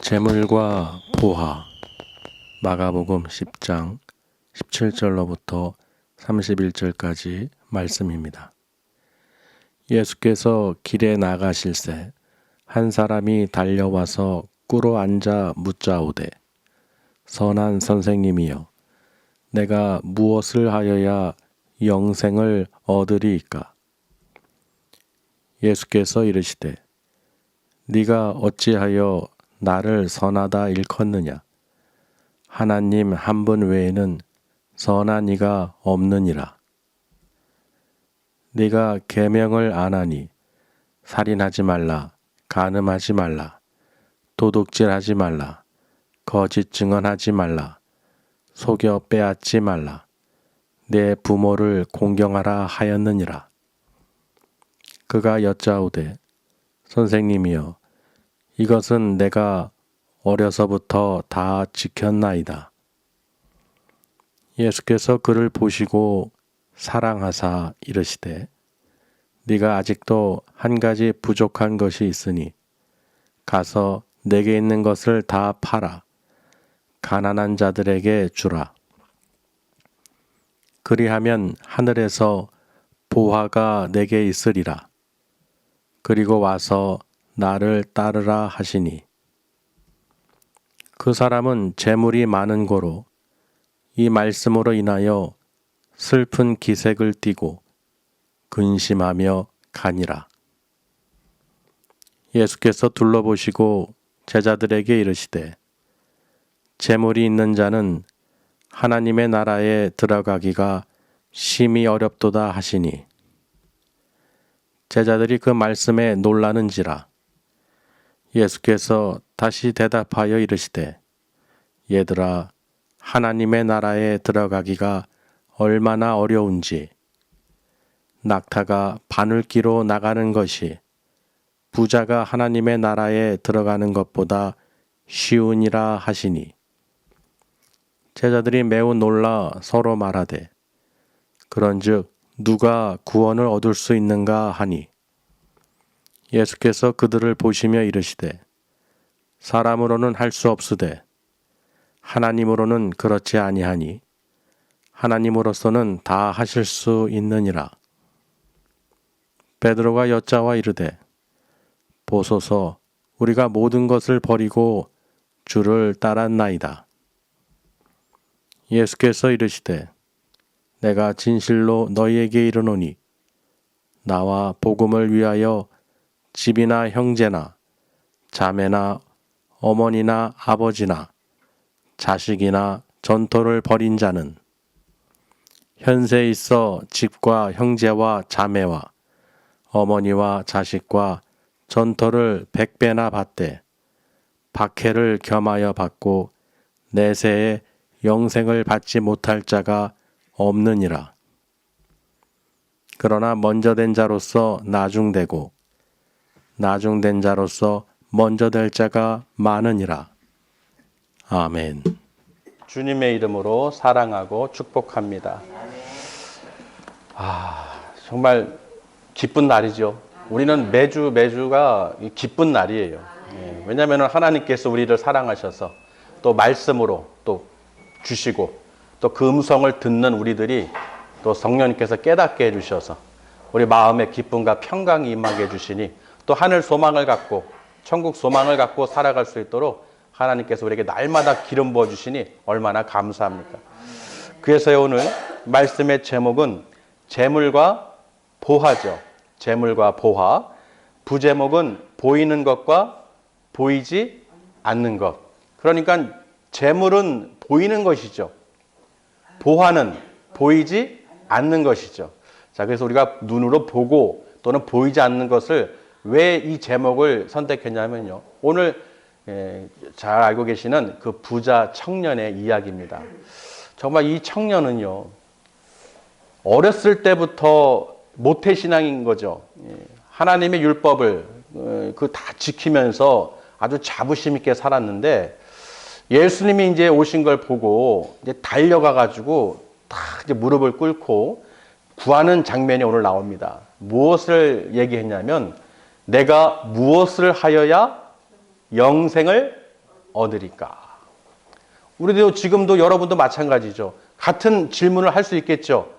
재물과 보화. 마가복음 10장 17절로부터 31절까지 말씀입니다. 예수께서 길에 나가실새 한 사람이 달려와서 꿇어 앉아 묻자오되, 선한 선생님이여, 내가 무엇을 하여야 영생을 얻으리이까? 예수께서 이르시되, 네가 어찌하여 나를 선하다 일컫느냐? 하나님 한 분 외에는 선한 이가 없느니라. 네가 계명을 안 하니 살인하지 말라, 간음하지 말라, 도둑질하지 말라, 거짓 증언하지 말라, 속여 빼앗지 말라, 내 부모를 공경하라 하였느니라. 그가 여짜오되, 선생님이여, 이것은 내가 어려서부터 다 지켰나이다. 예수께서 그를 보시고 사랑하사 이르시되, 네가 아직도 한 가지 부족한 것이 있으니 가서 내게 있는 것을 다 팔아 가난한 자들에게 주라. 그리하면 하늘에서 보화가 내게 있으리라. 그리고 와서 나를 따르라 하시니, 그 사람은 재물이 많은 고로 이 말씀으로 인하여 슬픈 기색을 띠고 근심하며 가니라. 예수께서 둘러보시고 제자들에게 이르시되, 재물이 있는 자는 하나님의 나라에 들어가기가 심히 어렵도다 하시니, 제자들이 그 말씀에 놀라는지라. 예수께서 다시 대답하여 이르시되, 얘들아, 하나님의 나라에 들어가기가 얼마나 어려운지, 낙타가 바늘기로 나가는 것이 부자가 하나님의 나라에 들어가는 것보다 쉬우니라 하시니, 제자들이 매우 놀라 서로 말하되, 그런즉 누가 구원을 얻을 수 있는가 하니, 예수께서 그들을 보시며 이르시되, 사람으로는 할 수 없으되 하나님으로는 그렇지 아니하니 하나님으로서는 다 하실 수 있느니라. 베드로가 여짜와 이르되, 보소서, 우리가 모든 것을 버리고 주를 따랐나이다. 예수께서 이르시되, 내가 진실로 너희에게 이르노니 나와 복음을 위하여 집이나 형제나 자매나 어머니나 아버지나 자식이나 전토를 벌인 자는 현세에 있어 집과 형제와 자매와 어머니와 자식과 전토를 100배나 받되 박해를 겸하여 받고 내세에 영생을 받지 못할 자가 없느니라. 그러나 먼저 된 자로서 나중되고 나중된 자로서 먼저 될 자가 많으니라. 아멘. 주님의 이름으로 사랑하고 축복합니다. 정말 기쁜 날이죠. 우리는 매주가 기쁜 날이에요. 왜냐하면 하나님께서 우리를 사랑하셔서 또 말씀으로 또 주시고 또 그 음성을 듣는 우리들이 또 성령님께서 깨닫게 해주셔서 우리 마음에 기쁨과 평강이 임하게 해주시니 또 하늘 소망을 갖고 천국 소망을 갖고 살아갈 수 있도록 하나님께서 우리에게 날마다 기름 부어주시니 얼마나 감사합니까? 그래서 오늘 말씀의 제목은 재물과 보화죠. 재물과 보화. 부제목은 보이는 것과 보이지 않는 것. 그러니까 재물은 보이는 것이죠. 보화는 보이지 않는 것이죠. 자, 그래서 우리가 눈으로 보고 또는 보이지 않는 것을 왜 이 제목을 선택했냐면요. 오늘 잘 알고 계시는 그 부자 청년의 이야기입니다. 정말 이 청년은요, 어렸을 때부터 모태신앙인 거죠. 하나님의 율법을 그 다 지키면서 아주 자부심 있게 살았는데 예수님이 이제 오신 걸 보고 이제 달려가 가지고 다 이제 무릎을 꿇고 구하는 장면이 오늘 나옵니다. 무엇을 얘기했냐면, 내가 무엇을 하여야 영생을 얻으리까? 우리도 지금도 여러분도 마찬가지죠. 같은 질문을 할 수 있겠죠.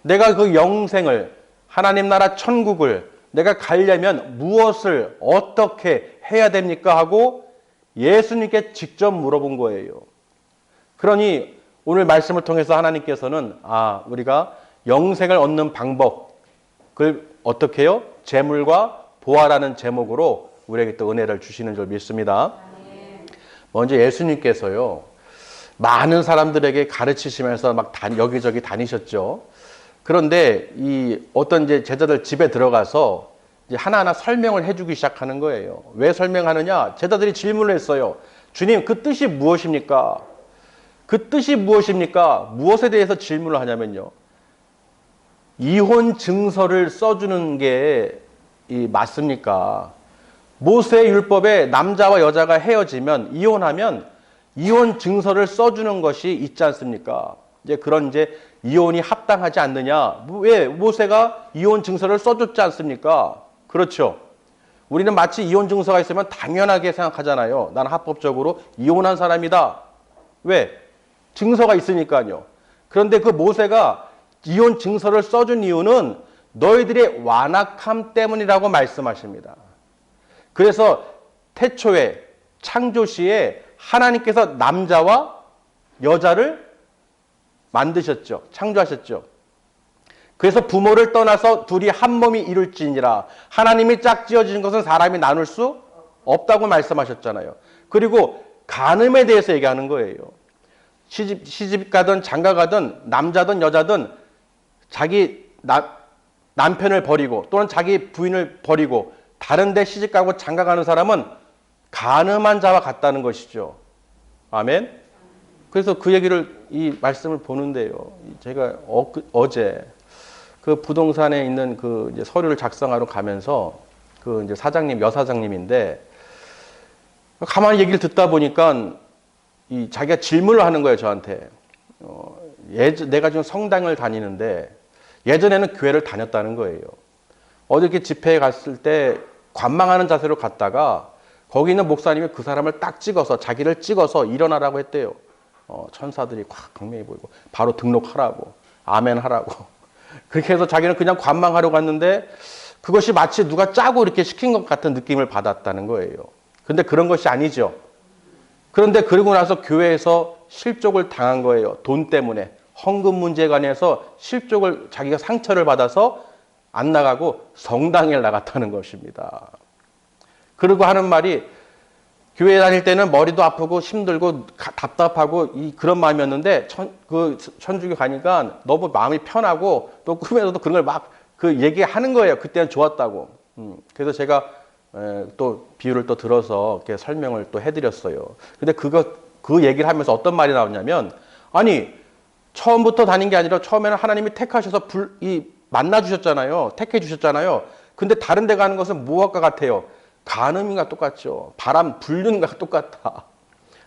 내가 그 영생을, 하나님 나라 천국을 내가 가려면 무엇을 어떻게 해야 됩니까? 하고 예수님께 직접 물어본 거예요. 그러니 오늘 말씀을 통해서 하나님께서는 우리가 영생을 얻는 방법을 어떻게 해요? 재물과 보화라는 제목으로 우리에게 또 은혜를 주시는 줄 믿습니다. 먼저 예수님께서요, 많은 사람들에게 가르치시면서 막 여기저기 다니셨죠. 그런데 이 어떤 이제 제자들 집에 들어가서 이제 하나하나 설명을 해주기 시작하는 거예요. 왜 설명하느냐? 제자들이 질문을 했어요. 주님, 그 뜻이 무엇입니까? 그 뜻이 무엇입니까? 무엇에 대해서 질문을 하냐면요. 이혼 증서를 써주는 게 맞습니까? 모세 율법에 남자와 여자가 헤어지면 이혼하면 이혼 증서를 써주는 것이 있지 않습니까? 이제 그런 이혼이 합당하지 않느냐? 왜 모세가 이혼 증서를 써줬지 않습니까? 그렇죠. 우리는 마치 이혼 증서가 있으면 당연하게 생각하잖아요. 나는 합법적으로 이혼한 사람이다. 왜? 증서가 있으니까요. 그런데 그 모세가 이혼 증서를 써준 이유는 너희들의 완악함 때문이라고 말씀하십니다. 그래서 태초에 창조시에 하나님께서 남자와 여자를 만드셨죠. 창조하셨죠. 그래서 부모를 떠나서 둘이 한 몸이 이룰지니라. 하나님이 짝지어 주신 것은 사람이 나눌 수 없다고 말씀하셨잖아요. 그리고 간음에 대해서 얘기하는 거예요. 시집 가든 장가 가든 남자든 여자든 자기 남편을 버리고 또는 자기 부인을 버리고 다른 데 시집 가고 장가 가는 사람은 간음한 자와 같다는 것이죠. 아멘. 그래서 그 얘기를 이 말씀을 보는데요. 제가 어제 그 부동산에 있는 그 이제 서류를 작성하러 가면서 그 이제 사장님, 여사장님인데 가만히 얘기를 듣다 보니까 자기가 질문을 하는 거예요, 저한테. 내가 지금 성당을 다니는데 예전에는 교회를 다녔다는 거예요. 어저께 집회에 갔을 때 관망하는 자세로 갔다가 거기 있는 목사님이 그 사람을 딱 찍어서 자기를 찍어서 일어나라고 했대요. 천사들이 콱 강명이 보이고 바로 등록하라고 아멘 하라고 그렇게 해서 자기는 그냥 관망하러 갔는데 그것이 마치 누가 짜고 이렇게 시킨 것 같은 느낌을 받았다는 거예요. 근데 그런 것이 아니죠. 그런데 그러고 나서 교회에서 실족을 당한 거예요. 돈 때문에 헌금 문제에 관해서 실족을 자기가 상처를 받아서 안 나가고 성당에 나갔다는 것입니다. 그리고 하는 말이 교회 다닐 때는 머리도 아프고 힘들고 답답하고 그런 마음이었는데 천주교 가니까 너무 마음이 편하고 또 꿈에서도 그런 걸 막 그 얘기하는 거예요. 그때는 좋았다고. 그래서 제가 또 비유를 또 들어서 이렇게 설명을 또 해드렸어요. 근데 그 얘기를 하면서 어떤 말이 나오냐면 아니 처음부터 다닌 게 아니라 처음에는 하나님이 택하셔서 만나 주셨잖아요. 택해 주셨잖아요. 근데 다른 데 가는 것은 무엇과 같아요? 간음인가 똑같죠. 바람 불륜과 똑같아.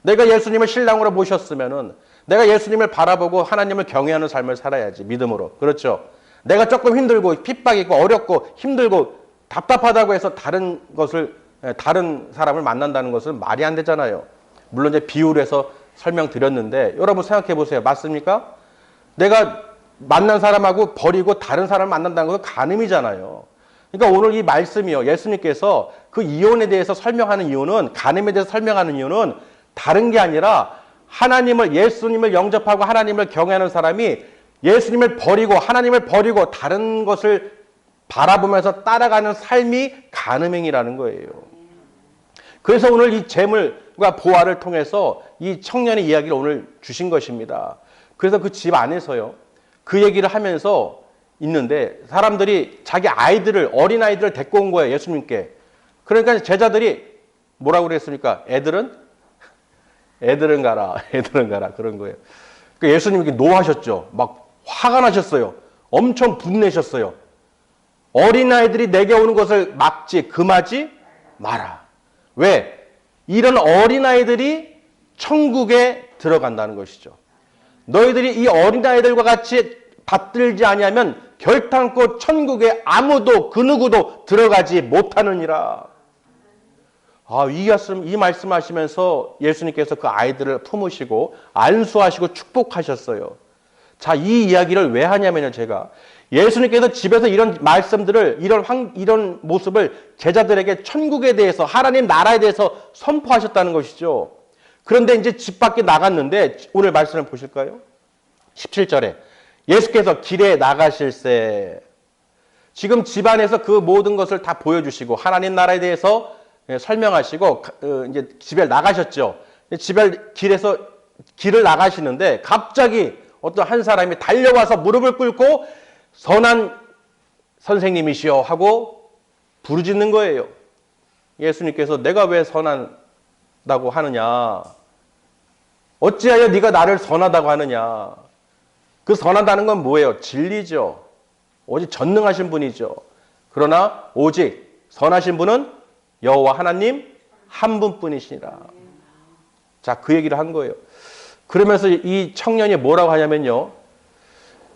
내가 예수님을 신랑으로 모셨으면은 내가 예수님을 바라보고 하나님을 경외하는 삶을 살아야지. 믿음으로. 그렇죠. 내가 조금 힘들고 핍박이 있고 어렵고 힘들고 답답하다고 해서 다른 사람을 만난다는 것은 말이 안 되잖아요. 물론 이제 비유를 해서 설명드렸는데 여러분 생각해 보세요. 맞습니까? 내가 만난 사람하고 버리고 다른 사람을 만난다는 것은 간음이잖아요. 그러니까 오늘 이 말씀이요. 예수님께서 그 이혼에 대해서 설명하는 이유는 간음에 대해서 설명하는 이유는 다른 게 아니라 예수님을 영접하고 하나님을 경외하는 사람이 예수님을 버리고 하나님을 버리고 다른 것을 바라보면서 따라가는 삶이 간음행위라는 거예요. 그래서 오늘 이 재물과 보화를 통해서 이 청년의 이야기를 오늘 주신 것입니다. 그래서 그 집 안에서요. 그 얘기를 하면서 있는데 사람들이 자기 어린아이들을 데리고 온 거예요. 예수님께. 그러니까 제자들이 뭐라고 그랬습니까? 애들은 가라. 그런 거예요. 그러니까 예수님이 노하셨죠. 막 화가 나셨어요. 엄청 분내셨어요. 어린아이들이 내게 오는 것을 금하지 마라. 왜? 이런 어린아이들이 천국에 들어간다는 것이죠. 너희들이 이 어린아이들과 같이 받들지 아니하면 결탄코 천국에 아무도 그 누구도 들어가지 못하느니라. 이 말씀하시면서 예수님께서 그 아이들을 품으시고 안수하시고 축복하셨어요. 자, 이 이야기를 왜 하냐면요, 제가. 예수님께서 집에서 이런 말씀들을, 이런 모습을 제자들에게 천국에 대해서, 하나님 나라에 대해서 선포하셨다는 것이죠. 그런데 이제 집 밖에 나갔는데, 오늘 말씀을 보실까요? 17절에. 예수께서 길에 나가실새. 지금 집안에서 그 모든 것을 다 보여주시고, 하나님 나라에 대해서 설명하시고, 이제 집에 나가셨죠. 길을 나가시는데, 갑자기 어떤 한 사람이 달려와서 무릎을 꿇고 선한 선생님이시여 하고 부르짖는 거예요. 예수님께서 내가 왜 선하다고 하느냐? 어찌하여 네가 나를 선하다고 하느냐? 그 선하다는 건 뭐예요? 진리죠. 오직 전능하신 분이죠. 그러나 오직 선하신 분은 여호와 하나님 한 분뿐이시니라. 자, 그 얘기를 한 거예요. 그러면서 이 청년이 뭐라고 하냐면요.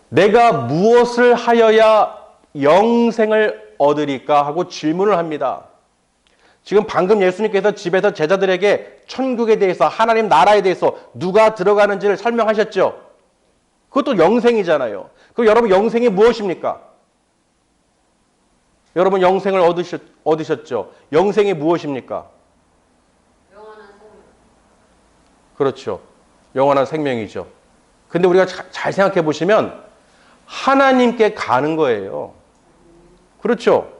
내가 무엇을 하여야 영생을 얻으리까 하고 질문을 합니다. 지금 방금 예수님께서 집에서 제자들에게 천국에 대해서, 하나님 나라에 대해서 누가 들어가는지를 설명하셨죠. 그것도 영생이잖아요. 그럼 여러분, 영생이 무엇입니까? 여러분, 영생을 얻으셨죠. 영생이 무엇입니까? 영원한 생명. 그렇죠. 영원한 생명이죠. 근데 우리가 잘 생각해 보시면 하나님께 가는 거예요. 그렇죠.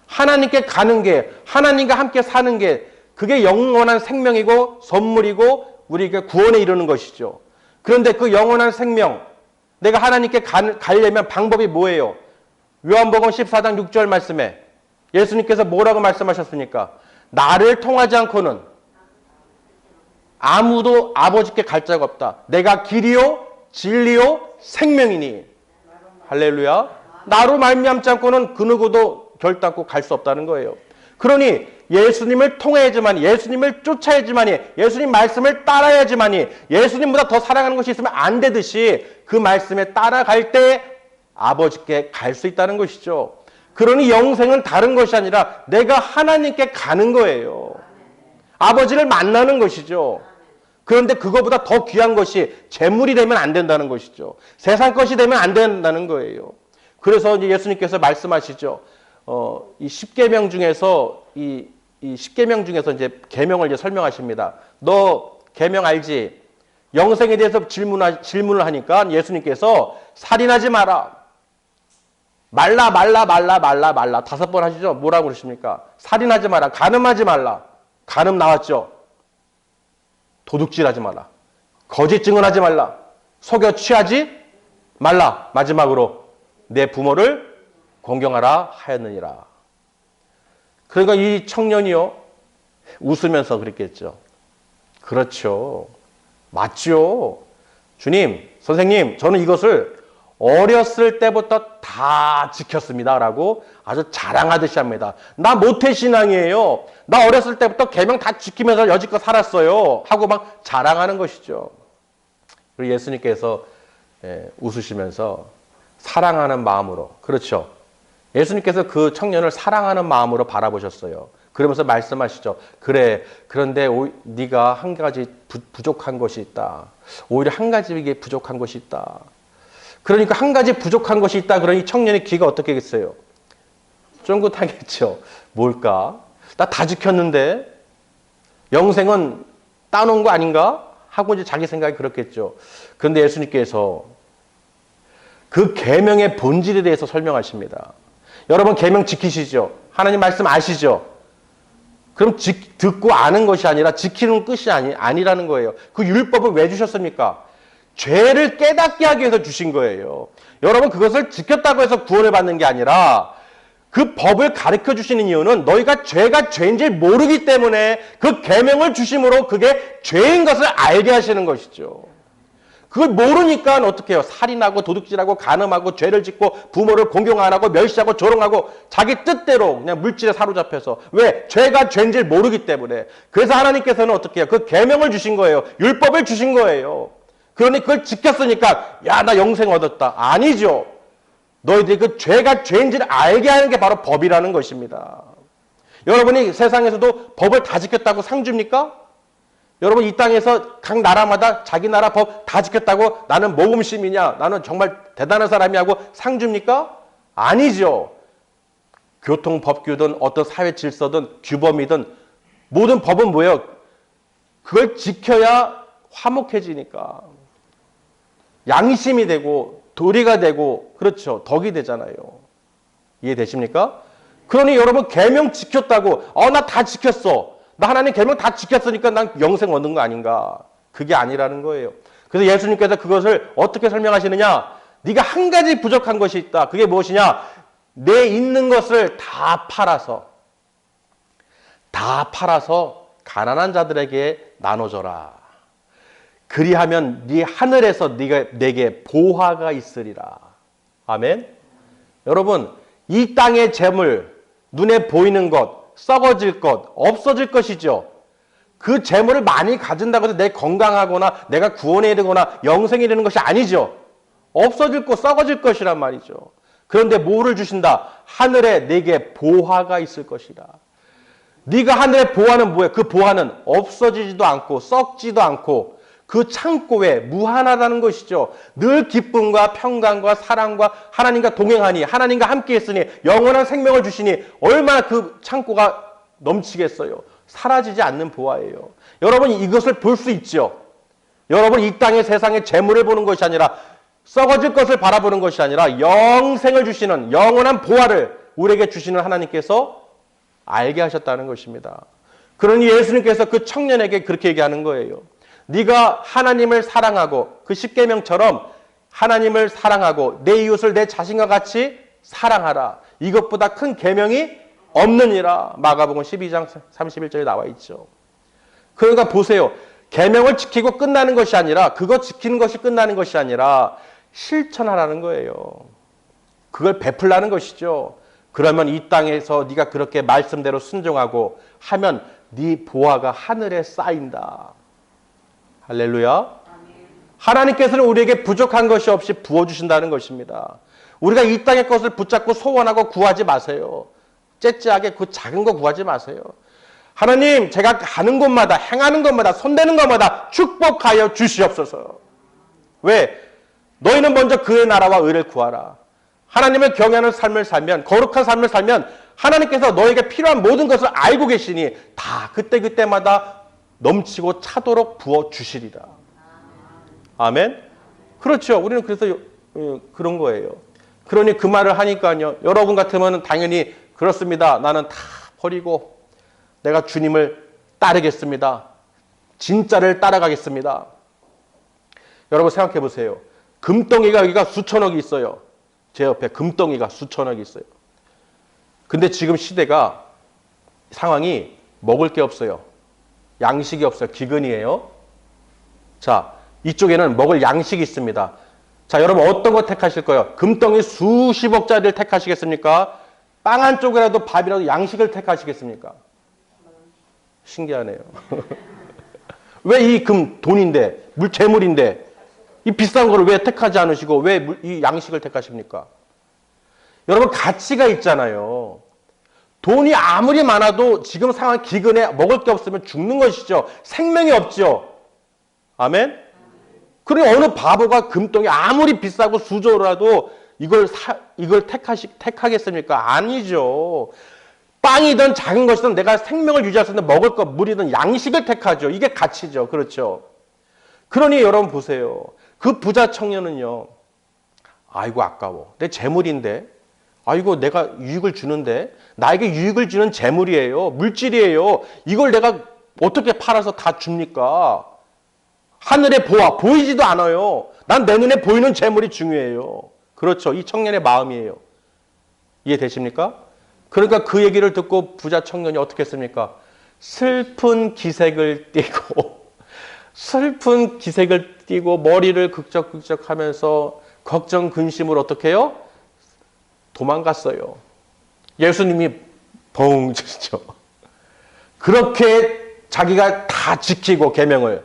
하나님께 가는 게, 하나님과 함께 사는 게, 그게 영원한 생명이고 선물이고 우리에게 구원에 이르는 것이죠. 그런데 그 영원한 생명, 내가 하나님께 가려면 방법이 뭐예요? 요한복음 14장 6절 말씀에 예수님께서 뭐라고 말씀하셨습니까? 나를 통하지 않고는 아무도 아버지께 갈 자가 없다. 내가 길이요 진리요 생명이니. 할렐루야. 나로 말미암지 않고는 그 누구도 결단코 갈 수 없다는 거예요. 그러니 예수님을 통해야지만이, 예수님을 쫓아야지만이, 예수님 말씀을 따라야지만이, 예수님보다 더 사랑하는 것이 있으면 안 되듯이 그 말씀에 따라갈 때 아버지께 갈 수 있다는 것이죠. 그러니 영생은 다른 것이 아니라 내가 하나님께 가는 거예요. 아버지를 만나는 것이죠. 그런데 그거보다 더 귀한 것이 재물이 되면 안 된다는 것이죠. 세상 것이 되면 안 된다는 거예요. 그래서 이제 예수님께서 말씀하시죠. 이 10계명 중에서 이 10계명 중에서 이제 계명을 이제 설명하십니다. 너 계명 알지? 영생에 대해서 질문을 하니까 예수님께서 살인하지 마라. 말라 5번 하시죠. 뭐라고 그러십니까? 살인하지 마라. 간음하지 말라. 간음 나왔죠. 도둑질하지 말라. 거짓 증언하지 말라. 속여 취하지 말라. 마지막으로 내 부모를 공경하라 하였느니라. 그러니까 이 청년이요, 웃으면서 그랬겠죠. 그렇죠. 맞죠. 주님, 선생님, 저는 이것을 어렸을 때부터 다 지켰습니다. 라고 아주 자랑하듯이 합니다. 나 모태신앙이에요. 나 어렸을 때부터 계명 다 지키면서 여지껏 살았어요. 하고 막 자랑하는 것이죠. 그리고 예수님께서 웃으시면서 사랑하는 마음으로, 그렇죠. 예수님께서 그 청년을 사랑하는 마음으로 바라보셨어요. 그러면서 말씀하시죠. 그래, 그런데 네가 한 가지 부족한 것이 있다. 오히려 한 가지 이게 부족한 것이 있다. 그러니까 한 가지 부족한 것이 있다. 그러니 청년의 귀가 어떻게겠어요? 쫑긋하겠죠. 뭘까? 나 다 지켰는데 영생은 따놓은 거 아닌가? 하고 이제 자기 생각이 그렇겠죠. 그런데 예수님께서 그 계명의 본질에 대해서 설명하십니다. 여러분 계명 지키시죠? 하나님 말씀 아시죠? 그럼 듣고 아는 것이 아니라 지키는 끝이 아니라는 거예요. 그 율법을 왜 주셨습니까? 죄를 깨닫게 하기 위해서 주신 거예요. 여러분 그것을 지켰다고 해서 구원을 받는 게 아니라 그 법을 가르쳐 주시는 이유는 너희가 죄가 죄인지 모르기 때문에 그 계명을 주심으로 그게 죄인 것을 알게 하시는 것이죠. 그걸 모르니까 어떻게 해요? 살인하고 도둑질하고 간음하고 죄를 짓고 부모를 공경 안 하고 멸시하고 조롱하고 자기 뜻대로 그냥 물질에 사로잡혀서. 왜? 죄가 죄인지 모르기 때문에. 그래서 하나님께서는 어떻게 해요? 그 계명을 주신 거예요. 율법을 주신 거예요. 그러니 그걸 지켰으니까 야, 나 영생 얻었다. 아니죠. 너희들이 그 죄가 죄인지를 알게 하는 게 바로 법이라는 것입니다. 여러분이 세상에서도 법을 다 지켰다고 상 줍니까? 여러분 이 땅에서 각 나라마다 자기 나라 법 다 지켰다고 나는 모범시민이야, 나는 정말 대단한 사람이라고 상 줍니까? 아니죠. 교통법규든 어떤 사회 질서든 규범이든 모든 법은 뭐예요? 그걸 지켜야 화목해지니까. 양심이 되고 도리가 되고 그렇죠. 덕이 되잖아요. 이해되십니까? 그러니 여러분 계명 지켰다고 나 다 지켰어. 나 하나님 계명 다 지켰으니까 난 영생 얻는 거 아닌가. 그게 아니라는 거예요. 그래서 예수님께서 그것을 어떻게 설명하시느냐. 네가 한 가지 부족한 것이 있다. 그게 무엇이냐. 내 있는 것을 다 팔아서 가난한 자들에게 나눠줘라. 그리하면 네 하늘에서 내게 보화가 있으리라. 아멘. 여러분 이 땅의 재물, 눈에 보이는 것, 썩어질 것, 없어질 것이죠. 그 재물을 많이 가진다고 해서 내 건강하거나 내가 구원에 이르거나 영생에 이르는 것이 아니죠. 없어질 것, 썩어질 것이란 말이죠. 그런데 뭐를 주신다? 하늘에 내게 보화가 있을 것이라. 네가 하늘의 보화는 뭐예요? 그 보화는 없어지지도 않고 썩지도 않고 그 창고에 무한하다는 것이죠. 늘 기쁨과 평강과 사랑과 하나님과 동행하니 하나님과 함께 있으니 영원한 생명을 주시니 얼마나 그 창고가 넘치겠어요. 사라지지 않는 보화예요. 여러분 이것을 볼 수 있죠. 여러분 이 땅의 세상의 재물을 보는 것이 아니라 썩어질 것을 바라보는 것이 아니라 영생을 주시는 영원한 보화를 우리에게 주시는 하나님께서 알게 하셨다는 것입니다. 그러니 예수님께서 그 청년에게 그렇게 얘기하는 거예요. 네가 하나님을 사랑하고 그 십계명처럼 하나님을 사랑하고 내 이웃을 내 자신과 같이 사랑하라. 이것보다 큰 계명이 없느니라. 마가복음 12장 31절에 나와 있죠. 그러니까 보세요. 계명을 지키고 끝나는 것이 아니라 그거 지키는 것이 끝나는 것이 아니라 실천하라는 거예요. 그걸 베풀라는 것이죠. 그러면 이 땅에서 네가 그렇게 말씀대로 순종하고 하면 네 보화가 하늘에 쌓인다. 할렐루야. 하나님께서는 우리에게 부족한 것이 없이 부어주신다는 것입니다. 우리가 이 땅의 것을 붙잡고 소원하고 구하지 마세요. 째째하게 그 작은 거 구하지 마세요. 하나님 제가 가는 곳마다 행하는 것마다 손대는 것마다 축복하여 주시옵소서. 왜? 너희는 먼저 그의 나라와 의를 구하라. 하나님을 경외하는 삶을 살면 거룩한 삶을 살면 하나님께서 너에게 필요한 모든 것을 알고 계시니 다 그때그때마다 넘치고 차도록 부어주시리라. 아멘? 그렇죠. 우리는 그래서 그런 거예요. 그러니 그 말을 하니까요. 여러분 같으면 당연히 그렇습니다. 나는 다 버리고 내가 주님을 따르겠습니다. 진짜를 따라가겠습니다. 여러분 생각해 보세요. 금덩이가 여기가 수천억이 있어요. 제 옆에 금덩이가 수천억이 있어요. 근데 지금 시대가 상황이 먹을 게 없어요. 양식이 없어요. 기근이에요. 자, 이쪽에는 먹을 양식이 있습니다. 자, 여러분 어떤 거 택하실 거예요? 금덩이 수십억짜리를 택하시겠습니까? 빵 한 쪽이라도 밥이라도 양식을 택하시겠습니까? 신기하네요. 왜 이 금 돈인데, 재물인데 이 비싼 거를 왜 택하지 않으시고 왜 이 양식을 택하십니까? 여러분 가치가 있잖아요. 돈이 아무리 많아도 지금 상황 기근에 먹을 게 없으면 죽는 것이죠. 생명이 없죠. 아멘? 그리고 어느 바보가 금덩이 아무리 비싸고 수조라도 이걸 택하겠습니까? 아니죠. 빵이든 작은 것이든 내가 생명을 유지할 수 있는 먹을 것, 물이든 양식을 택하죠. 이게 가치죠. 그렇죠. 그러니 여러분 보세요. 그 부자 청년은요. 아이고 아까워. 내 재물인데. 아이고 내가 유익을 주는데. 나에게 유익을 주는 재물이에요. 물질이에요. 이걸 내가 어떻게 팔아서 다 줍니까? 하늘의 보화 보이지도 않아요. 난 내 눈에 보이는 재물이 중요해요. 그렇죠. 이 청년의 마음이에요. 이해되십니까? 그러니까 그 얘기를 듣고 부자 청년이 어떻게 했습니까? 슬픈 기색을 띠고 머리를 극적극적하면서 걱정 근심을 어떻게 해요? 도망갔어요. 예수님이 벙 치시죠. 그렇게 자기가 다 지키고 계명을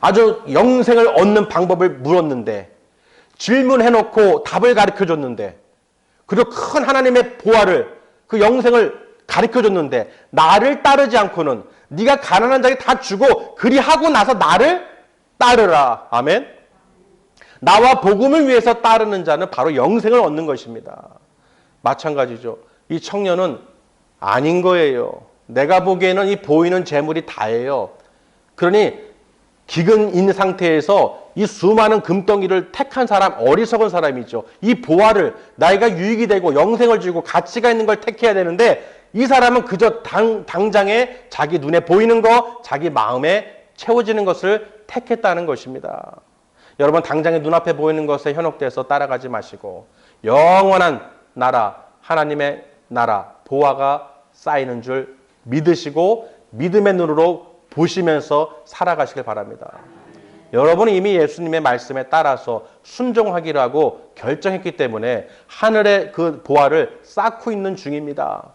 아주 영생을 얻는 방법을 물었는데 질문해놓고 답을 가르쳐줬는데 그리고 큰 하나님의 보화를 그 영생을 가르쳐줬는데 나를 따르지 않고는 네가 가난한 자에게 다 주고 그리하고 나서 나를 따르라. 아멘. 나와 복음을 위해서 따르는 자는 바로 영생을 얻는 것입니다. 마찬가지죠. 이 청년은 아닌 거예요. 내가 보기에는 이 보이는 재물이 다예요. 그러니 기근인 상태에서 이 수많은 금덩이를 택한 사람, 어리석은 사람이죠. 이 보화를 나이가 유익이 되고 영생을 주고 가치가 있는 걸 택해야 되는데 이 사람은 그저 당장에 자기 눈에 보이는 거, 자기 마음에 채워지는 것을 택했다는 것입니다. 여러분, 당장에 눈앞에 보이는 것에 현혹돼서 따라가지 마시고 영원한 나라, 하나님의 나라, 보화가 쌓이는 줄 믿으시고 믿음의 눈으로 보시면서 살아가시길 바랍니다. 여러분은 이미 예수님의 말씀에 따라서 순종하기로 하고 결정했기 때문에 하늘의 그 보화를 쌓고 있는 중입니다.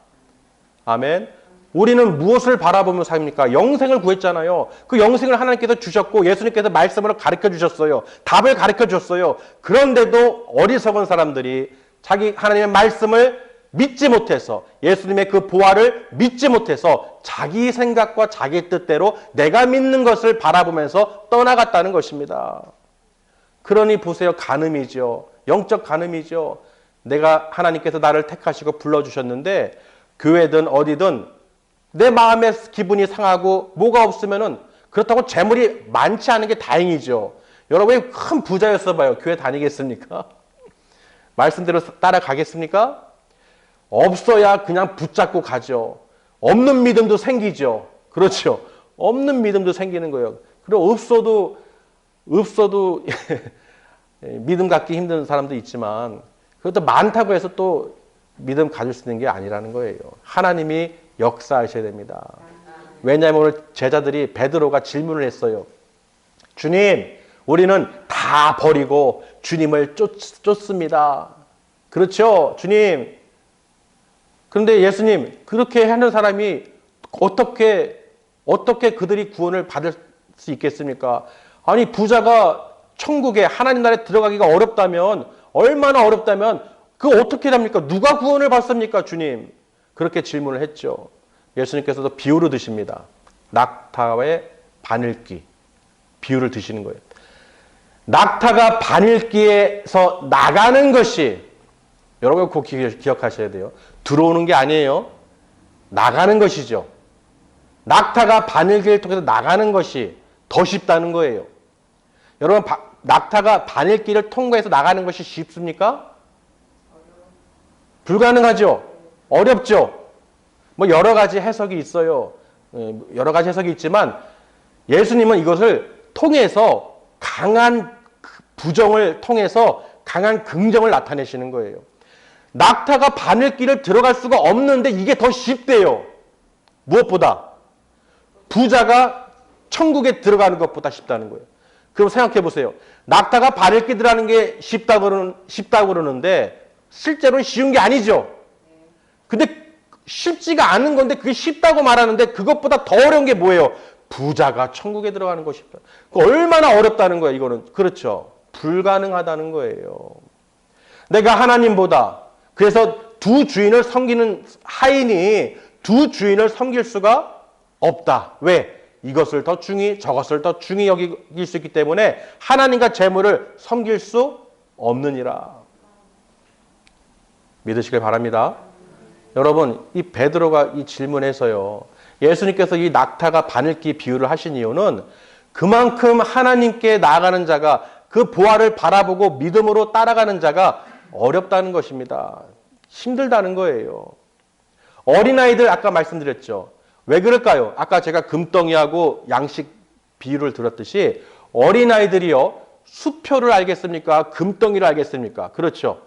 아멘. 우리는 무엇을 바라보며 삽니까? 영생을 구했잖아요. 그 영생을 하나님께서 주셨고 예수님께서 말씀으로 가르쳐 주셨어요. 답을 가르쳐 주셨어요. 그런데도 어리석은 사람들이 자기 하나님의 말씀을 믿지 못해서 예수님의 그 보화를 믿지 못해서 자기 생각과 자기 뜻대로 내가 믿는 것을 바라보면서 떠나갔다는 것입니다. 그러니 보세요. 간음이죠. 영적 간음이죠. 내가 하나님께서 나를 택하시고 불러주셨는데 교회든 어디든 내 마음의 기분이 상하고 뭐가 없으면은 그렇다고 재물이 많지 않은 게 다행이죠. 여러분이 큰 부자였어 봐요. 교회 다니겠습니까? 말씀대로 따라가겠습니까? 없어야 그냥 붙잡고 가죠. 없는 믿음도 생기죠. 그렇죠. 없는 믿음도 생기는 거예요. 그리고 없어도 믿음 갖기 힘든 사람도 있지만 그것도 많다고 해서 또 믿음 가질 수 있는 게 아니라는 거예요. 하나님이 역사하셔야 됩니다. 왜냐하면 오늘 제자들이 베드로가 질문을 했어요. 주님, 우리는 다 버리고 주님을 쫓습니다. 그렇죠? 주님. 그런데 예수님, 그렇게 하는 사람이 어떻게 그들이 구원을 받을 수 있겠습니까? 아니, 부자가 천국에 하나님 나라에 들어가기가 어렵다면, 얼마나 어렵다면, 그거 어떻게 합니까? 누가 구원을 받습니까, 주님? 그렇게 질문을 했죠. 예수님께서도 비유를 드십니다. 낙타의 바늘귀. 비유를 드시는 거예요. 낙타가 바늘귀에서 나가는 것이, 여러분 꼭 기억하셔야 돼요. 들어오는 게 아니에요. 나가는 것이죠. 낙타가 바늘귀를 통해서 나가는 것이 더 쉽다는 거예요. 여러분, 낙타가 바늘귀를 통과해서 나가는 것이 쉽습니까? 불가능하죠. 어렵죠. 뭐 여러 가지 해석이 있어요. 여러 가지 해석이 있지만 예수님은 이것을 통해서 강한 부정을 통해서 강한 긍정을 나타내시는 거예요. 낙타가 바늘길을 들어갈 수가 없는데 이게 더 쉽대요. 무엇보다 부자가 천국에 들어가는 것보다 쉽다는 거예요. 그럼 생각해 보세요. 낙타가 바늘길 들어가는 게 쉽다고 그러는데 실제로는 쉬운 게 아니죠. 근데 쉽지가 않은 건데 그게 쉽다고 말하는데 그것보다 더 어려운 게 뭐예요? 부자가 천국에 들어가는 것이 쉽다. 얼마나 어렵다는 거예요, 이거는. 그렇죠. 불가능하다는 거예요. 내가 하나님보다 그래서 두 주인을 섬기는 하인이 두 주인을 섬길 수가 없다. 왜? 이것을 더 중히 저것을 더 중히 여길 수 있기 때문에 하나님과 재물을 섬길 수 없느니라. 믿으시길 바랍니다. 여러분, 이 베드로가 이 질문에서요. 예수님께서 이 낙타가 바늘귀 비유를 하신 이유는 그만큼 하나님께 나아가는 자가 그 보화를 바라보고 믿음으로 따라가는 자가 어렵다는 것입니다. 힘들다는 거예요. 어린아이들 아까 말씀드렸죠. 왜 그럴까요? 아까 제가 금덩이하고 양식 비유를 들었듯이 어린아이들이요. 수표를 알겠습니까? 금덩이를 알겠습니까? 그렇죠.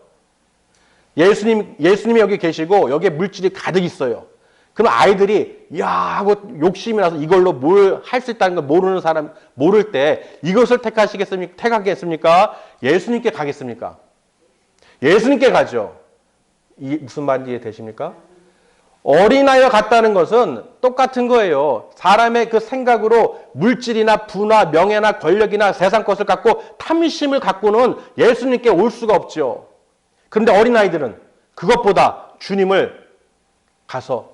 예수님이 여기 계시고 여기에 물질이 가득 있어요. 그럼 아이들이 야 하고 욕심이 나서 이걸로 뭘 할 수 있다는 걸 모르는 사람 모를 때 이것을 택하겠습니까? 예수님께 가겠습니까? 예수님께 가죠. 이게 무슨 말인지 이해되십니까? 어린아이와 같다는 것은 똑같은 거예요. 사람의 그 생각으로 물질이나 부나 명예나 권력이나 세상 것을 갖고 탐심을 갖고는 예수님께 올 수가 없죠. 그런데 어린아이들은 그것보다 주님을 가서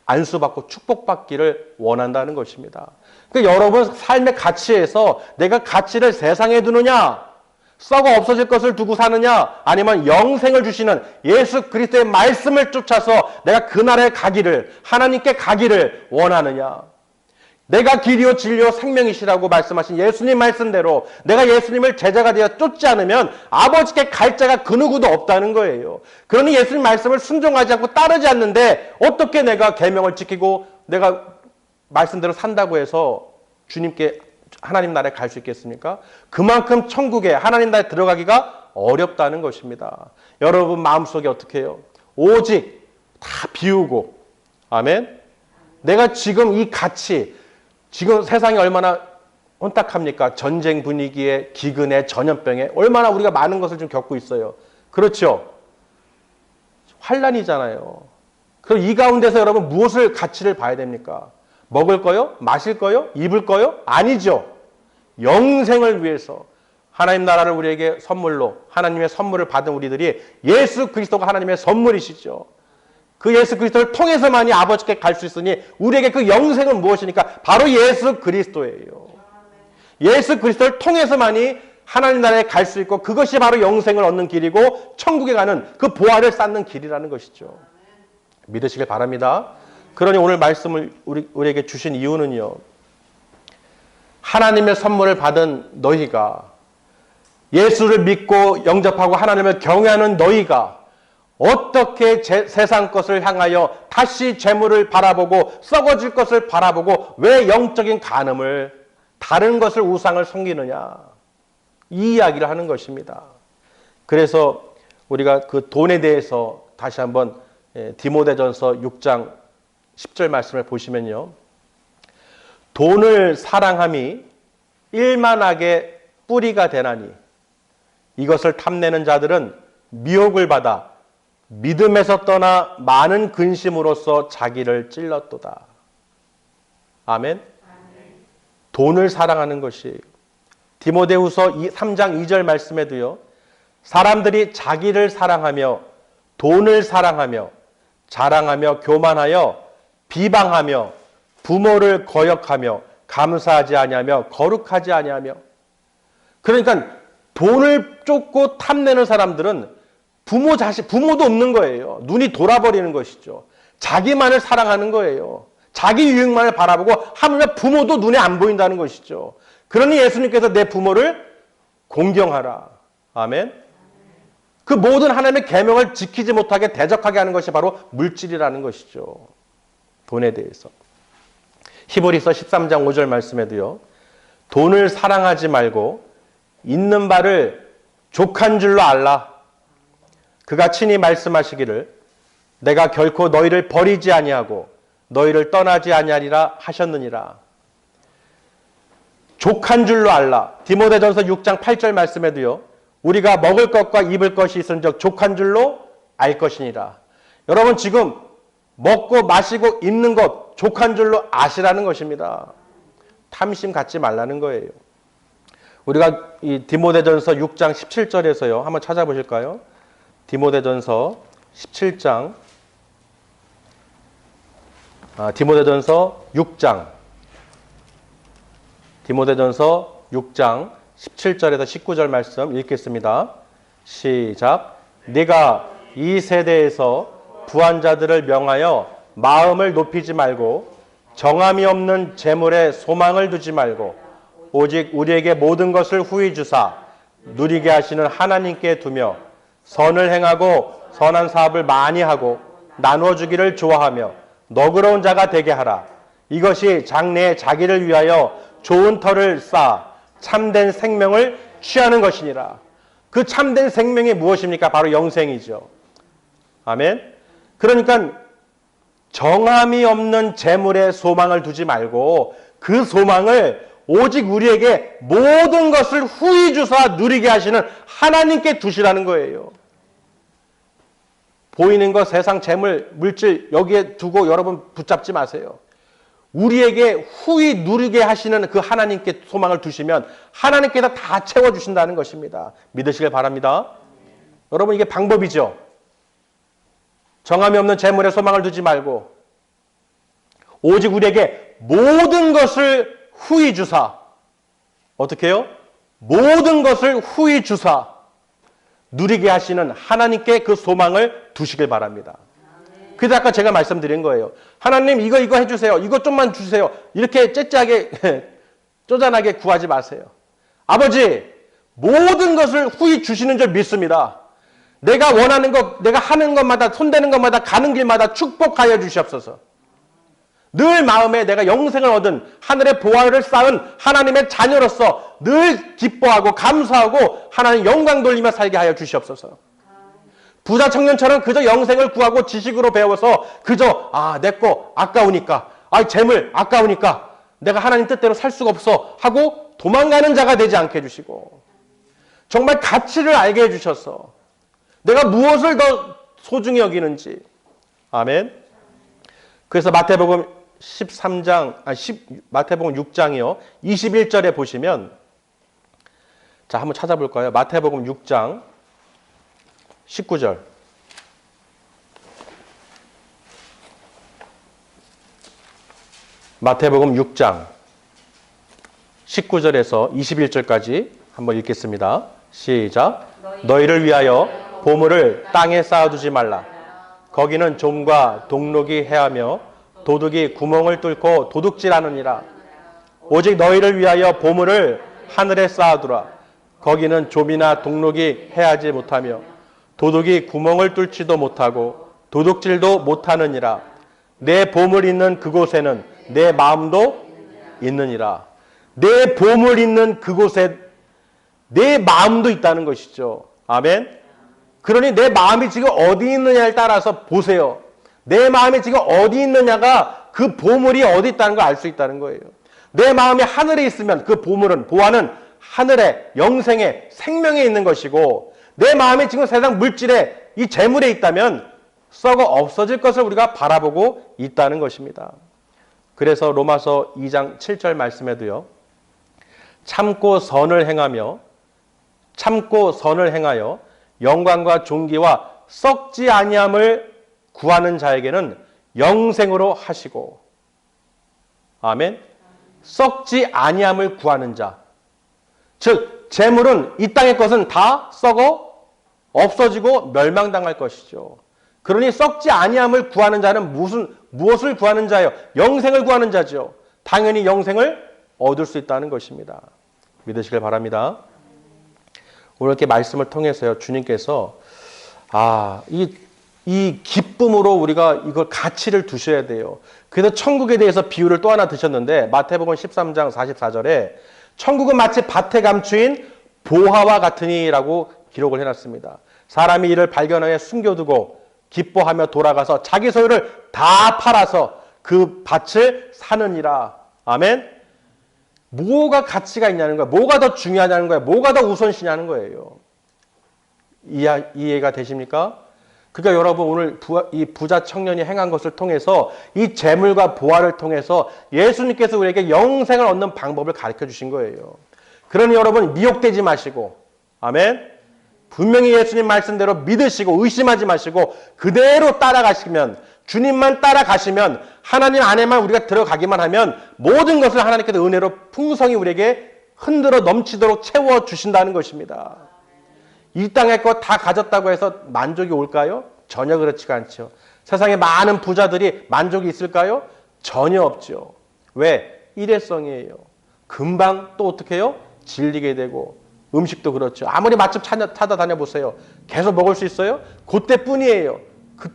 안수받고 축복받기를 원한다는 것입니다. 그러니까 여러분 삶의 가치에서 내가 가치를 세상에 두느냐, 썩어 없어질 것을 두고 사느냐, 아니면 영생을 주시는 예수 그리스도의 말씀을 쫓아서 내가 그날에 가기를, 하나님께 가기를 원하느냐. 내가 길이요 진리요 생명이시라고 말씀하신 예수님 말씀대로 내가 예수님을 제자가 되어 쫓지 않으면 아버지께 갈 자가 그 누구도 없다는 거예요. 그러니 예수님 말씀을 순종하지 않고 따르지 않는데 어떻게 내가 계명을 지키고 내가 말씀대로 산다고 해서 주님께 하나님 나라에 갈 수 있겠습니까? 그만큼 천국에 하나님 나라에 들어가기가 어렵다는 것입니다. 여러분 마음속에 어떻게 해요? 오직 다 비우고, 아멘? 내가 지금 이 가치, 지금 세상이 얼마나 혼탁합니까? 전쟁 분위기에, 기근에, 전염병에 얼마나 우리가 많은 것을 좀 겪고 있어요. 그렇죠? 환란이잖아요. 그럼 이 가운데서 여러분 무엇을 가치를 봐야 됩니까? 먹을 거요? 마실 거요? 입을 거요? 아니죠. 영생을 위해서 하나님 나라를 우리에게 선물로, 하나님의 선물을 받은 우리들이 예수 그리스도가 하나님의 선물이시죠. 그 예수 그리스도를 통해서만이 아버지께 갈 수 있으니 우리에게 그 영생은 무엇이니까? 바로 예수 그리스도예요. 예수 그리스도를 통해서만이 하나님 나라에 갈 수 있고 그것이 바로 영생을 얻는 길이고 천국에 가는 그 보화를 쌓는 길이라는 것이죠. 믿으시길 바랍니다. 그러니 오늘 말씀을 우리에게 주신 이유는요. 하나님의 선물을 받은 너희가, 예수를 믿고 영접하고 하나님을 경외하는 너희가 어떻게 세상 것을 향하여 다시 재물을 바라보고 썩어질 것을 바라보고 왜 영적인 간음을, 다른 것을 우상을 섬기느냐, 이 이야기를 하는 것입니다. 그래서 우리가 그 돈에 대해서 다시 한번 디모데전서 6장 10절 말씀을 보시면요. 돈을 사랑함이 일만하게 뿌리가 되나니 이것을 탐내는 자들은 미혹을 받아 믿음에서 떠나 많은 근심으로써 자기를 찔렀도다. 아멘. 돈을 사랑하는 것이 디모데후서 3장 2절 말씀에도요. 사람들이 자기를 사랑하며 돈을 사랑하며 자랑하며 교만하여 비방하며 부모를 거역하며 감사하지 아니하며 거룩하지 아니하며. 그러니까 돈을 쫓고 탐내는 사람들은 부모도 없는 거예요. 눈이 돌아버리는 것이죠. 자기만을 사랑하는 거예요. 자기 유익만을 바라보고 하물며 부모도 눈에 안 보인다는 것이죠. 그러니 예수님께서 내 부모를 공경하라. 아멘. 그 모든 하나님의 계명을 지키지 못하게 대적하게 하는 것이 바로 물질이라는 것이죠. 돈에 대해서. 히브리서 13장 5절 말씀에도요. 돈을 사랑하지 말고 있는 바를 족한 줄로 알라. 그가 친히 말씀하시기를 내가 결코 너희를 버리지 아니하고 너희를 떠나지 아니하리라 하셨느니라. 족한 줄로 알라. 디모데전서 6장 8절 말씀에도요. 우리가 먹을 것과 입을 것이 있은즉 족한 줄로 알 것이니라. 여러분 지금 먹고 마시고 입는 것 족한 줄로 아시라는 것입니다. 탐심 갖지 말라는 거예요. 우리가 이 디모데전서 6장 17절에서요. 한번 찾아보실까요? 디모데전서 17장 디모데전서 6장 17절에서 19절 말씀 읽겠습니다. 시작. 네가 이 세대에서 부한 자들을 명하여 마음을 높이지 말고 정함이 없는 재물에 소망을 두지 말고 오직 우리에게 모든 것을 후히 주사 누리게 하시는 하나님께 두며 선을 행하고 선한 사업을 많이 하고 나누어 주기를 좋아하며 너그러운 자가 되게 하라. 이것이 장래에 자기를 위하여 좋은 터를 쌓아 참된 생명을 취하는 것이니라. 그 참된 생명이 무엇입니까? 바로 영생이죠. 아멘. 그러니까 정함이 없는 재물에 소망을 두지 말고 그 소망을 오직 우리에게 모든 것을 후히 주사 누리게 하시는 하나님께 두시라는 거예요. 보이는 것, 세상, 재물, 물질 여기에 두고 여러분 붙잡지 마세요. 우리에게 후히 누리게 하시는 그 하나님께 소망을 두시면 하나님께서 다 채워주신다는 것입니다. 믿으시길 바랍니다. 여러분 이게 방법이죠. 정함이 없는 재물에 소망을 두지 말고 오직 우리에게 모든 것을 후히 주사. 어떻게 해요? 모든 것을 후히 주사 누리게 하시는 하나님께 그 소망을 두시길 바랍니다. 그래서 아까 제가 말씀드린 거예요. 하나님 이거 해주세요. 이거 좀만 주세요. 이렇게 째째하게 쪼잔하게 구하지 마세요. 아버지 모든 것을 후히 주시는 줄 믿습니다. 내가 원하는 것, 내가 하는 것마다 손대는 것마다 가는 길마다 축복하여 주시옵소서. 늘 마음에 내가 영생을 얻은 하늘의 보화를 쌓은 하나님의 자녀로서 늘 기뻐하고 감사하고 하나님 영광 돌리며 살게 하여 주시옵소서. 부자 청년처럼 그저 영생을 구하고 지식으로 배워서 그저 내 거 아까우니까 재물 아까우니까 내가 하나님 뜻대로 살 수가 없어 하고 도망가는 자가 되지 않게 해주시고 정말 가치를 알게 해주셔서 내가 무엇을 더 소중히 여기는지. 아멘. 그래서 마태복음 6장이요. 21절에 보시면 자, 한번 찾아볼까요? 마태복음 6장 19절. 마태복음 6장 19절에서 21절까지 한번 읽겠습니다. 시작. 너희를 위하여 보물을 땅에 쌓아두지 말라. 거기는 좀과 동록이 해하며 도둑이 구멍을 뚫고 도둑질하느니라. 오직 너희를 위하여 보물을 하늘에 쌓아두라. 거기는 좀이나 동록이 해하지 못하며 도둑이 구멍을 뚫지도 못하고 도둑질도 못하느니라. 내 보물 있는 그곳에는 내 마음도 있느니라. 내 보물 있는 그곳에 내 마음도 있다는 것이죠. 아멘. 그러니 내 마음이 지금 어디 있느냐에 따라서 보세요. 내 마음이 지금 어디 있느냐가 그 보물이 어디 있다는 걸 알 수 있다는 거예요. 내 마음이 하늘에 있으면 그 보화는 하늘에 영생에 생명에 있는 것이고 내 마음이 지금 세상 물질에 이 재물에 있다면 썩어 없어질 것을 우리가 바라보고 있다는 것입니다. 그래서 로마서 2장 7절 말씀에도요. 참고 선을 행하여 영광과 존귀와 썩지 아니함을 구하는 자에게는 영생으로 하시고. 아멘. 썩지 아니함을 구하는 자. 즉 재물은 이 땅의 것은 다 썩어 없어지고 멸망당할 것이죠. 그러니 썩지 아니함을 구하는 자는 무엇을 구하는 자예요? 영생을 구하는 자죠. 당연히 영생을 얻을 수 있다는 것입니다. 믿으시길 바랍니다. 오늘 이렇게 말씀을 통해서요, 주님께서 이 기쁨으로 우리가 이걸 가치를 두셔야 돼요. 그래서 천국에 대해서 비유를 또 하나 드셨는데 마태복음 13장 44절에 천국은 마치 밭에 감추인 보화와 같으니라고 기록을 해놨습니다. 사람이 이를 발견하여 숨겨두고 기뻐하며 돌아가서 자기 소유를 다 팔아서 그 밭을 사느니라. 아멘. 뭐가 가치가 있냐는 거야. 뭐가 더 중요하냐는 거야. 뭐가 더 우선시냐는 거예요. 이해가 되십니까? 그러니까 여러분 오늘 이 부자 청년이 행한 것을 통해서 이 재물과 보화를 통해서 예수님께서 우리에게 영생을 얻는 방법을 가르쳐 주신 거예요. 그러니 여러분 미혹되지 마시고, 아멘. 분명히 예수님 말씀대로 믿으시고 의심하지 마시고 그대로 따라가시면, 주님만 따라가시면, 하나님 안에만 우리가 들어가기만 하면 모든 것을 하나님께서 은혜로 풍성히 우리에게 흔들어 넘치도록 채워주신다는 것입니다. 이 땅의 것 다 가졌다고 해서 만족이 올까요? 전혀 그렇지가 않죠. 세상에 많은 부자들이 만족이 있을까요? 전혀 없죠. 왜? 일회성이에요. 금방 또 어떻게 해요? 질리게 되고, 음식도 그렇죠. 아무리 맛집 찾아다녀 보세요. 계속 먹을 수 있어요? 그때뿐이에요.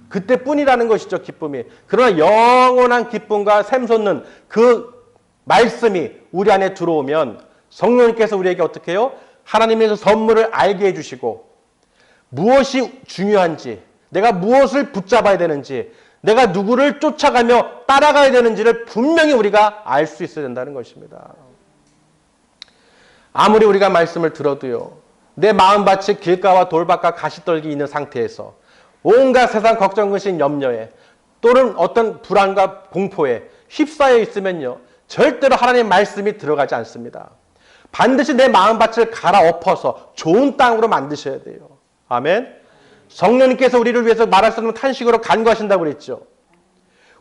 그때뿐이라는 것이죠, 기쁨이. 그러나 영원한 기쁨과 샘솟는 그 말씀이 우리 안에 들어오면 성령님께서 우리에게 어떻게 해요? 하나님의 선물을 알게 해주시고 무엇이 중요한지, 내가 무엇을 붙잡아야 되는지, 내가 누구를 쫓아가며 따라가야 되는지를 분명히 우리가 알 수 있어야 된다는 것입니다. 아무리 우리가 말씀을 들어도요, 내 마음밭이 길가와 돌밭과 가시떨기 있는 상태에서 온갖 세상 걱정, 근심, 염려에 또는 어떤 불안과 공포에 휩싸여 있으면요, 절대로 하나님의 말씀이 들어가지 않습니다. 반드시 내 마음밭을 갈아엎어서 좋은 땅으로 만드셔야 돼요. 아멘. 성령님께서 우리를 위해서 말할 수 없는 탄식으로 간구하신다고 그랬죠.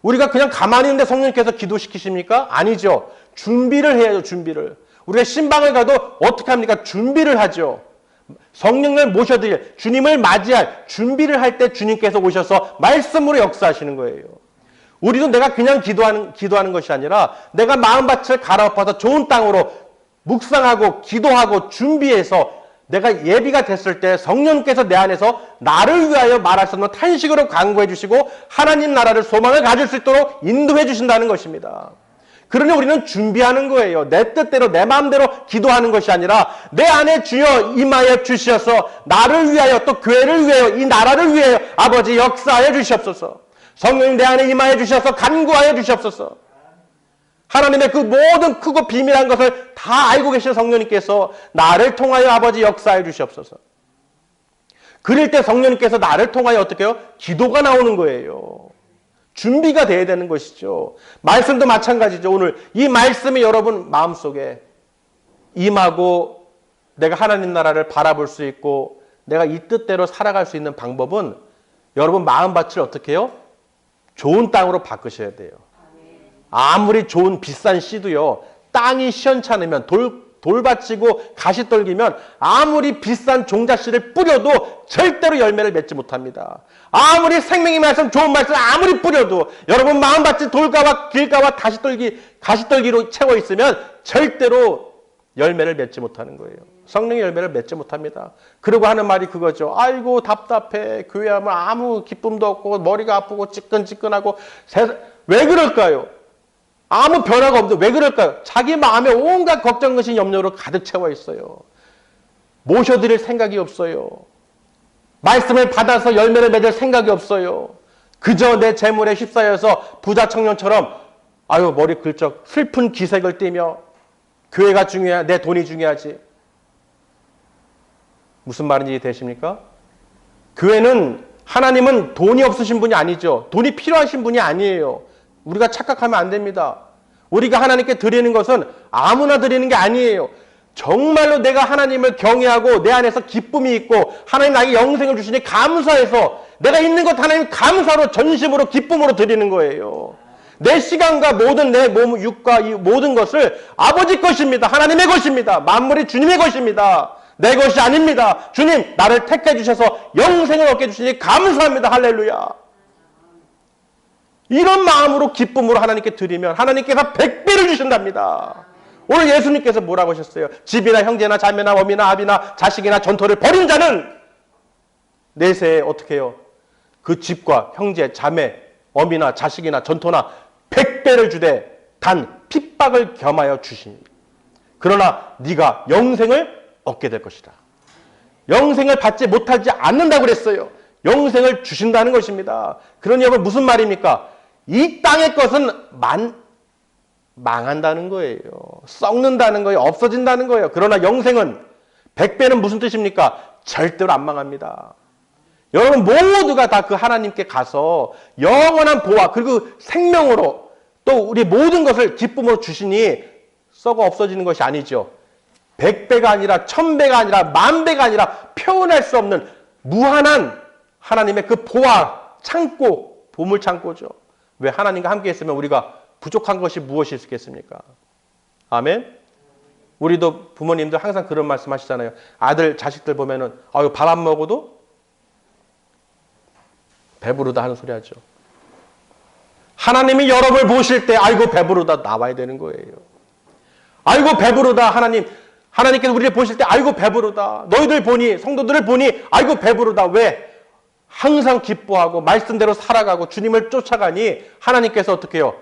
우리가 그냥 가만히 있는데 성령님께서 기도시키십니까? 아니죠. 준비를 해야죠. 준비를. 우리가 신방을 가도 어떻게 합니까? 준비를 하죠. 성령을 모셔드릴, 주님을 맞이할 준비를 할 때 주님께서 오셔서 말씀으로 역사하시는 거예요. 우리도 내가 그냥 기도하는 것이 아니라 내가 마음밭을 갈아엎어서 좋은 땅으로 묵상하고 기도하고 준비해서 내가 예비가 됐을 때 성령께서 내 안에서 나를 위하여 말할 수 없는 탄식으로 강구해 주시고 하나님 나라를 소망을 가질 수 있도록 인도해 주신다는 것입니다. 그러니 우리는 준비하는 거예요. 내 뜻대로 내 마음대로 기도하는 것이 아니라 내 안에 주여 임하여 주시어서 나를 위하여 또 교회를 위하여 이 나라를 위하여 아버지 역사하여 주시옵소서. 성령님 내 안에 임하여 주셔서 간구하여 주시옵소서. 하나님의 그 모든 크고 비밀한 것을 다 알고 계신 성령님께서 나를 통하여 아버지 역사해 주시옵소서. 그럴 때 성령님께서 나를 통하여 어떻게 해요? 기도가 나오는 거예요. 준비가 돼야 되는 것이죠. 말씀도 마찬가지죠. 오늘 이 말씀이 여러분 마음속에 임하고 내가 하나님 나라를 바라볼 수 있고 내가 이 뜻대로 살아갈 수 있는 방법은 여러분 마음밭을 어떻게 해요? 좋은 땅으로 바꾸셔야 돼요. 아무리 좋은 비싼 씨도요. 땅이 시원찮으면 돌받치고 가시떨기면 아무리 비싼 종자씨를 뿌려도 절대로 열매를 맺지 못합니다. 아무리 생명의 말씀 좋은 말씀 아무리 뿌려도 여러분 마음밭이 돌가와 길가와 가시떨기로 채워 있으면 절대로 열매를 맺지 못하는 거예요. 성령의 열매를 맺지 못합니다. 그러고 하는 말이 그거죠. 아이고 답답해. 교회 하면 아무 기쁨도 없고 머리가 아프고 찌끈찌끈하고 왜 그럴까요? 아무 변화가 없는데 왜 그럴까요? 자기 마음에 온갖 걱정, 근심, 염려로 가득 채워 있어요. 모셔드릴 생각이 없어요. 말씀을 받아서 열매를 맺을 생각이 없어요. 그저 내 재물에 휩싸여서 부자 청년처럼 아유 머리 긁적 슬픈 기색을 띠며 교회가 중요해, 내 돈이 중요하지. 무슨 말인지 되십니까? 교회는 하나님은 돈이 없으신 분이 아니죠. 돈이 필요하신 분이 아니에요. 우리가 착각하면 안 됩니다. 우리가 하나님께 드리는 것은 아무나 드리는 게 아니에요. 정말로 내가 하나님을 경외하고 내 안에서 기쁨이 있고 하나님 나에게 영생을 주시니 감사해서 내가 있는 것 하나님 감사로 전심으로 기쁨으로 드리는 거예요. 내 시간과 모든 내 몸, 육과 이 모든 것을 아버지 것입니다. 하나님의 것입니다. 만물이 주님의 것입니다. 내 것이 아닙니다. 주님 나를 택해 주셔서 영생을 얻게 주시니 감사합니다. 할렐루야. 이런 마음으로 기쁨으로 하나님께 드리면 하나님께서 100배를 주신답니다. 오늘 예수님께서 뭐라고 하셨어요? 집이나 형제나 자매나 어미나 아비나 자식이나 전토를 벌인 자는 내세에 어떻게 해요? 그 집과 형제, 자매, 어미나 자식이나 전토나 100배를 주되 단 핍박을 겸하여 주시니 그러나 네가 영생을 얻게 될 것이다. 영생을 받지 못하지 않는다고 그랬어요. 영생을 주신다는 것입니다. 그러니 여러분 무슨 말입니까? 이 땅의 것은 망한다는 거예요. 썩는다는 거예요. 없어진다는 거예요. 그러나 영생은 100배는 무슨 뜻입니까? 절대로 안 망합니다. 여러분 모두가 다 그 하나님께 가서 영원한 보화 그리고 생명으로 또 우리 모든 것을 기쁨으로 주시니 썩어 없어지는 것이 아니죠. 100배가 아니라 1000배가 아니라 10,000배가 아니라 표현할 수 없는 무한한 하나님의 그 보화 창고, 보물 창고죠. 왜 하나님과 함께 했으면 우리가 부족한 것이 무엇이 있겠습니까? 아멘? 우리도 부모님들 항상 그런 말씀 하시잖아요. 아들, 자식들 보면은 아유 밥 안 먹어도 배부르다 하는 소리 하죠. 하나님이 여러분을 보실 때 아이고 배부르다 나와야 되는 거예요. 아이고 배부르다 하나님께서 우리를 보실 때 아이고 배부르다. 너희들 보니 성도들을 보니 아이고 배부르다. 왜? 항상 기뻐하고 말씀대로 살아가고 주님을 쫓아가니 하나님께서 어떻게 해요?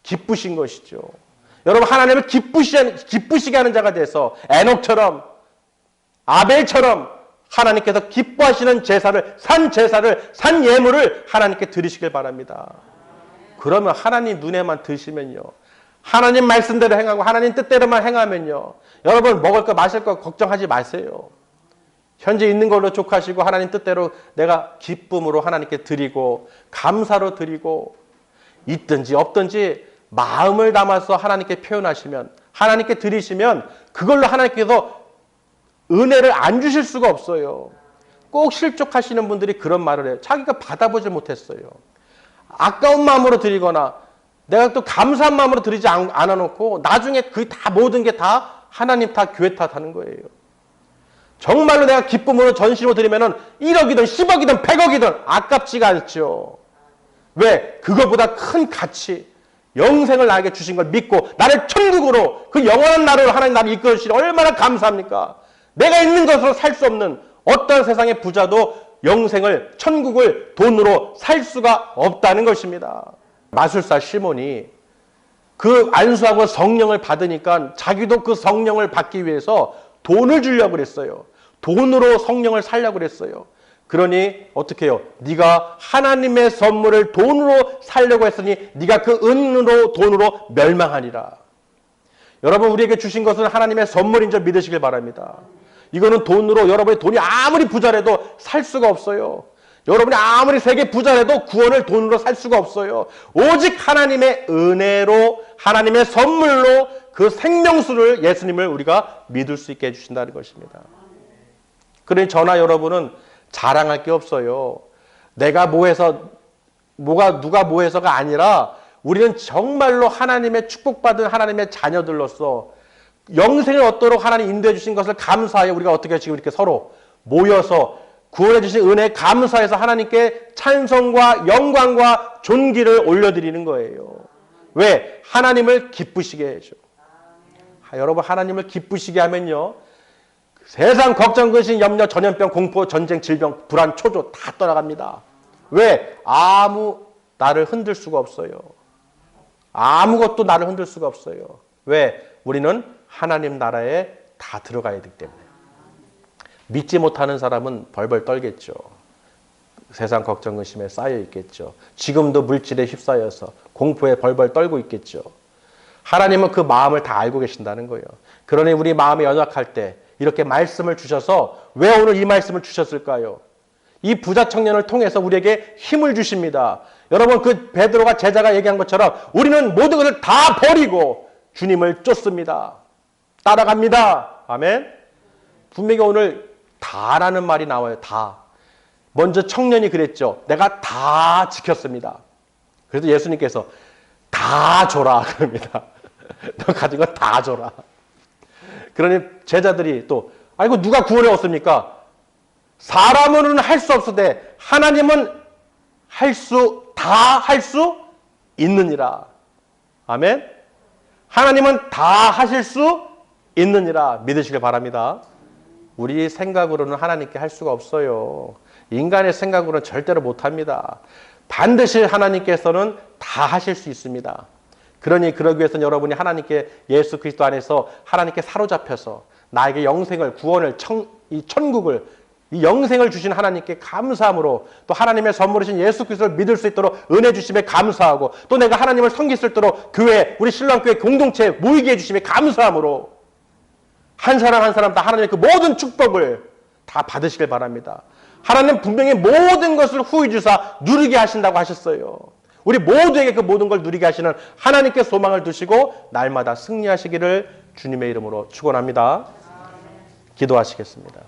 기쁘신 것이죠. 여러분 하나님을 기쁘시게 하는 자가 돼서 에녹처럼 아벨처럼 하나님께서 기뻐하시는 제사를 산 예물을 하나님께 드리시길 바랍니다. 그러면 하나님 눈에만 드시면요. 하나님 말씀대로 행하고 하나님 뜻대로만 행하면요. 여러분 먹을 거 마실 거 걱정하지 마세요. 현재 있는 걸로 족하시고 하나님 뜻대로 내가 기쁨으로 하나님께 드리고 감사로 드리고 있든지 없든지 마음을 담아서 하나님께 표현하시면 하나님께 드리시면 그걸로 하나님께서 은혜를 안 주실 수가 없어요. 꼭 실족하시는 분들이 그런 말을 해요. 자기가 받아보질 못했어요. 아까운 마음으로 드리거나 내가 또 감사한 마음으로 드리지 않아놓고 나중에 그 다 모든 게 다 하나님 다 교회 탓하는 거예요. 정말로 내가 기쁨으로 전심으로 드리면은 1억이든 10억이든 100억이든 아깝지가 않죠. 왜? 그거보다 큰 가치, 영생을 나에게 주신 걸 믿고 나를 천국으로 그 영원한 나라로 하나님 나를 이끌어 주시니 얼마나 감사합니까? 내가 있는 것으로 살 수 없는 어떤 세상의 부자도 영생을, 천국을 돈으로 살 수가 없다는 것입니다. 마술사 시몬이 그 안수하고 성령을 받으니까 자기도 그 성령을 받기 위해서 돈을 주려고 그랬어요. 돈으로 성령을 살려고 그랬어요. 그러니 어떻게 해요? 네가 하나님의 선물을 돈으로 살려고 했으니 네가 그 은으로 돈으로 멸망하리라. 여러분, 우리에게 주신 것은 하나님의 선물인 줄 믿으시길 바랍니다. 이거는 돈으로, 여러분의 돈이 아무리 부자라도 살 수가 없어요. 여러분이 아무리 세계 부자라도 구원을 돈으로 살 수가 없어요. 오직 하나님의 은혜로, 하나님의 선물로 그 생명수를, 예수님을 우리가 믿을 수 있게 해주신다는 것입니다. 그러니 저나 여러분은 자랑할 게 없어요. 내가 누가 뭐 해서가 아니라 우리는 정말로 하나님의 축복받은 하나님의 자녀들로서 영생을 얻도록 하나님 인도해 주신 것을 감사하여 우리가 어떻게 지금 이렇게 서로 모여서 구원해 주신 은혜에 감사해서 하나님께 찬송과 영광과 존귀를 올려드리는 거예요. 왜? 하나님을 기쁘시게 해줘. 여러분, 하나님을 기쁘시게 하면요, 세상 걱정, 근심, 염려, 전염병, 공포, 전쟁, 질병, 불안, 초조 다 떠나갑니다. 왜? 아무 나를 흔들 수가 없어요. 아무것도 나를 흔들 수가 없어요. 왜? 우리는 하나님 나라에 다 들어가야 되기 때문에. 믿지 못하는 사람은 벌벌 떨겠죠. 세상 걱정, 근심에 쌓여 있겠죠. 지금도 물질에 휩싸여서 공포에 벌벌 떨고 있겠죠. 하나님은 그 마음을 다 알고 계신다는 거예요. 그러니 우리 마음이 연약할 때 이렇게 말씀을 주셔서 왜 오늘 이 말씀을 주셨을까요? 이 부자 청년을 통해서 우리에게 힘을 주십니다. 여러분, 그 베드로가 제자가 얘기한 것처럼 우리는 모든 것을 다 버리고 주님을 쫓습니다. 따라갑니다. 아멘. 분명히 오늘 다라는 말이 나와요. 다. 먼저 청년이 그랬죠. 내가 다 지켰습니다. 그래서 예수님께서 다 줘라 그럽니다. 너 가진 거 다 줘라. 그러니 제자들이 또 아이고 누가 구원해 왔습니까? 사람으로는 할 수 없으되 하나님은 다 할 수 있느니라. 아멘. 하나님은 다 하실 수 있느니라 믿으시길 바랍니다. 우리 생각으로는 하나님께 할 수가 없어요. 인간의 생각으로는 절대로 못합니다. 반드시 하나님께서는 다 하실 수 있습니다. 그러니 그러기 위해서는 여러분이 하나님께, 예수 그리스도 안에서 하나님께 사로잡혀서 나에게 영생을, 구원을, 이 천국을, 이 영생을 주신 하나님께 감사함으로, 또 하나님의 선물이신 예수 그리스도를 믿을 수 있도록 은혜 주심에 감사하고, 또 내가 하나님을 섬길 수 있도록 교회, 우리 신랑교회 공동체에 모이게 해주심에 감사함으로 한 사람 한 사람 다 하나님의 그 모든 축복을 다 받으시길 바랍니다. 하나님 분명히 모든 것을 후히 주사 누리게 하신다고 하셨어요. 우리 모두에게 그 모든 걸 누리게 하시는 하나님께 소망을 두시고 날마다 승리하시기를 주님의 이름으로 축원합니다. 기도하시겠습니다.